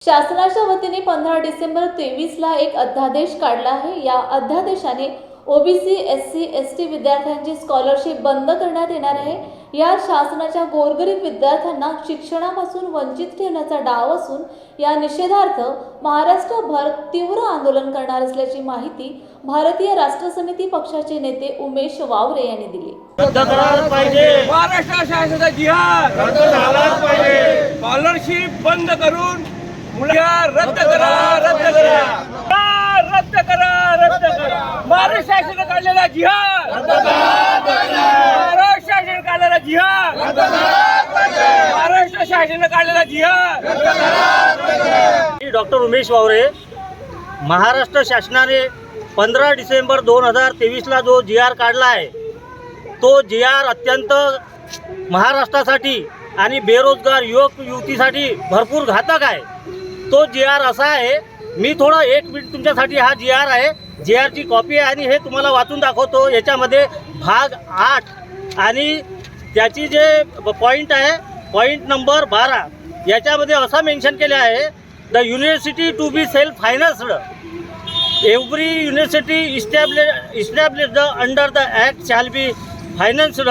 शासनाच्या वतीने 15 डिसेंबर 23ला एक अध्यादेश काढला आहे। या अध्यादेशाने ओबीसी, एससी, एसटी विद्यार्थ्यांची स्कॉलरशिप बंद करण्यात येणार आहे। या शासनाच्या गोरगरीब विद्यार्थ्यांना शिक्षणापासून वंचित ठेवण्याचा डाव असून या निषेधार्थ महाराष्ट्रभर तीव्र आंदोलन करणार असल्याची माहिती भारतीय राष्ट्र समिती पक्षाचे नेते उमेश वावरे यांनी दिली। महाराष्ट्र शासनाचा जिहाद रद्द झालाच पाहिजे। स्कॉलरशिप बंद करून रद्द करा, रद्द करा, रद्द करा, रद्द करा। महाराष्ट्र शासनाने काढलेला जिहाद रद्द करा, महाराष्ट्र शासनाने काढलेला जिहाद रद्द करा, महाराष्ट्र शासनाने काढलेला जिहाद रद्द करा। डॉक्टर उमेश वावरे, महाराष्ट्र शासनाने 15 डिसेंबर 2023ला जो GR काढला आहे तो GR अत्यंत महाराष्ट्रासाठी आणि बेरोजगार युवक युवतीसाठी भरपूर घातक आहे। तो GR असा आहे, मी थोडा 1 मिनिट तुमच्यासाठी हा GR आहे, GR ची कॉपी आहे आणि हे तुम्हाला वाचून दाखवतो। याच्यामध्ये भाग 8 आणि त्याची जे पॉईंट आहे, पॉईंट नंबर 12, याच्यामध्ये असं मेन्शन केले आहे, the university to be self financed, every university established under the act shall be financed.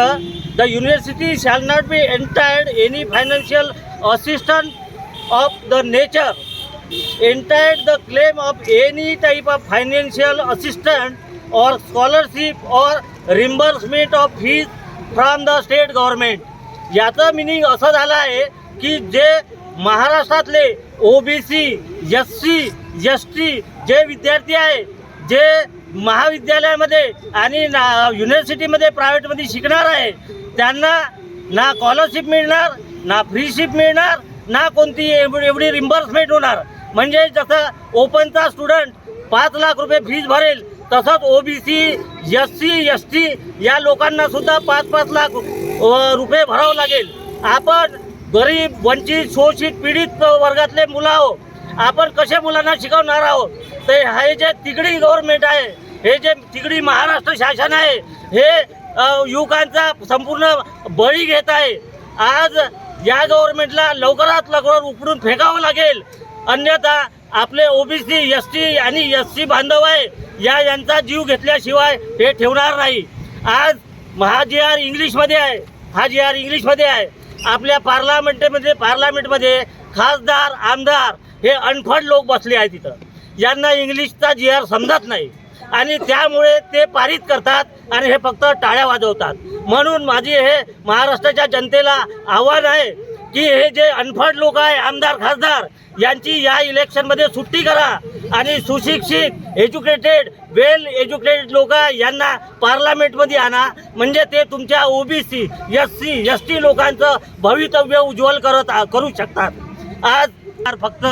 The university shall not be entitled any financial assistance of the nature, entitled the claim of any type of financial assistance or scholarship or reimbursement of fees from the state government. याचं meaning असं झालं आहे की जे महाराष्ट्रातले OBC, SC, ST जे विद्यार्थी आहे, जे महाविद्यालयामध्ये आणि युनिव्हर्सिटीमध्ये प्रायव्हेटमध्ये शिकणार आहे, त्यांना ना स्कॉलरशिप मिळणार, ना फ्रीशिप मिळणार, ना कोणती एवढी रिम्बर्समेंट होणार। म्हणजे जसं ओपनचा स्टुडंट 5 लाख रुपये फीस भरेल, तसंच ओबीसी, एससी, एसटी या लोकांना सुद्धा 5-5 लाख रुपये भरावं लागेल। आपण गरीब, वंचित, शोषित, पीडित वर्गातले मुलं आहोत, आपण कशा मुलांना शिकवणार आहोत? तर हे जे तिगडी गव्हर्नमेंट आहे, हे जे तिगडी महाराष्ट्र शासन आहे, हे युवकांचा संपूर्ण बळी घेत आहे। आज या गव्हर्नमेंटला लवकरात लवकर उपडून फेकावं लागेल, अन्यथा आपले ओबीसी, एसटी आणि एससी बांधव आहे यांचा जीव घेतल्याशिवाय हे ठेवणार नाही। आज हा GR इंग्लिशमध्ये आहे, हा GR इंग्लिशमध्ये आहे। आपल्या पार्लमेंटमध्ये खासदार, आमदार हे अनफड लोक बसले आहेत तिथं, यांना इंग्लिशचा GR समजत नाही आणि त्यामुळे ते पारित करतात आणि हे फक्त टाळ्या वाजवतात। म्हणून माझी हे महाराष्ट्राच्या जनतेला आव्हान आहे की हे जे अनफड लोक आहे, आमदार, खासदार, यांची या इलेक्शनमध्ये सुट्टी करा आणि सुशिक्षित, एज्युकेटेड, वेल एज्युकेटेड लोक यांना पार्लमेंटमध्ये आणा, म्हणजे ते तुमच्या ओबीसी, एससी, एसटी लोकांचं भवितव्य उज्ज्वल करू शकतात। आज फक्त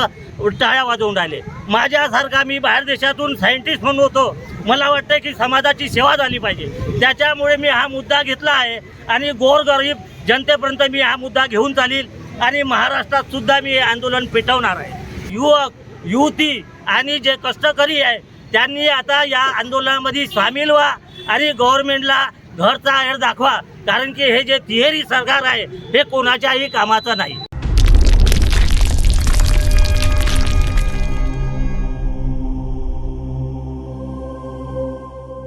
टाळ्या वाजवून राहिले। माझ्यासारखा मी बाहेर देशातून सायंटिस्ट म्हणून होतो, मला वाटतं की समाजाची सेवा झाली पाहिजे, त्याच्यामुळे मी हा मुद्दा घेतला आहे आणि गोरगरीब जनतेपर्यंत मी हा मुद्दा घेऊन चालील आणि महाराष्ट्रात सुद्धा मी हे आंदोलन पेटवणार आहे। युवक, युवती आणि जे कष्टकरी आहे त्यांनी आता या आंदोलनामध्ये सामील व्हा आणि गव्हर्नमेंटला घरचा आहेर दाखवा, कारण की हे जे तिहेरी सरकार आहे हे कोणाच्याही कामाचं नाही।